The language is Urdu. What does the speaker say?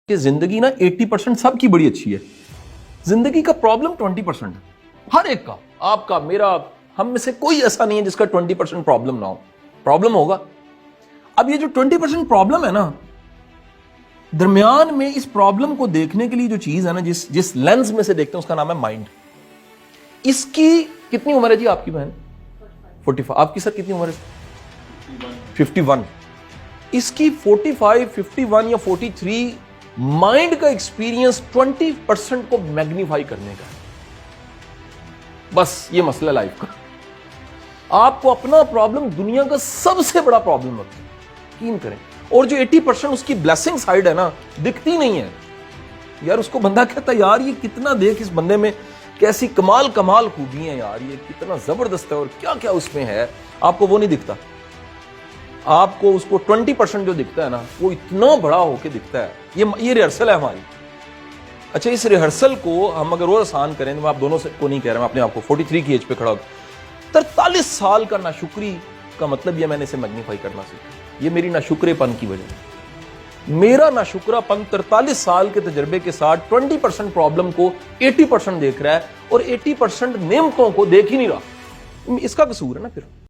کہ زندگی نا 80% سب کی بڑی اچھی ہے. زندگی کا پرابلم 20% ہے ہر ایک کا. آپ کا، میرا، ہم میں سے کوئی ایسا نہیں ہے جس کا 20% پرابلم نہ ہو. پرابلم ہوگا. اب یہ جو 20% پرابلم ہے نا، درمیان میں اس پرابلم کو دیکھنے کے لیے جو چیز ہے نا، جس لینز میں سے دیکھتے ہیں، اس کا نام ہے مائنڈ. اس کی کتنی عمر ہے جی آپ کی بہن؟ 45. آپ کی سر کتنی عمر ہے؟ 51. اس کی 45، 51 یا 43 مائنڈ کا ایکسپیرینس 20% کو میگنیفائی کرنے کا ہے. بس یہ مسئلہ لائف کا. آپ کو اپنا پرابلم دنیا کا سب سے بڑا پرابلم ہوتا ہے، یقین کریں. اور جو 80% اس کی بلیسنگ سائیڈ ہے نا، دکھتی نہیں ہے یار. اس کو بندہ کہتا ہے یار یہ کتنا، دیکھ اس بندے میں کیسی کمال خوبی ہیں یار، یہ کتنا زبردست ہے اور کیا کیا اس میں ہے. آپ کو وہ نہیں دکھتا. آپ کو اس کو 20% جو دکھتا ہے نا، وہ اتنا بڑا ہو کے دکھتا ہے. یہ ریہرسل ہے ہماری. اچھا، اس ریہرسل کو ہم اگر اور آسان کریں، میں آپ دونوں سے کو نہیں کہہ رہا، میں اپنے آپ کو 43 کی ایج پہ کھڑا ہوں. 43 سال کا ناشکری کا مطلب یہ میں نے اسے میگنیفائی کرنا سیکھا. یہ میری ناشکرے پن کی وجہ ہے. میرا ناشکرا پن 43 سال کے تجربے کے ساتھ 20% پرابلم کو 80% دیکھ رہا ہے، اور 80% نعمتوں کو دیکھ ہی نہیں رہا. اس کا قصور ہے نا پھر.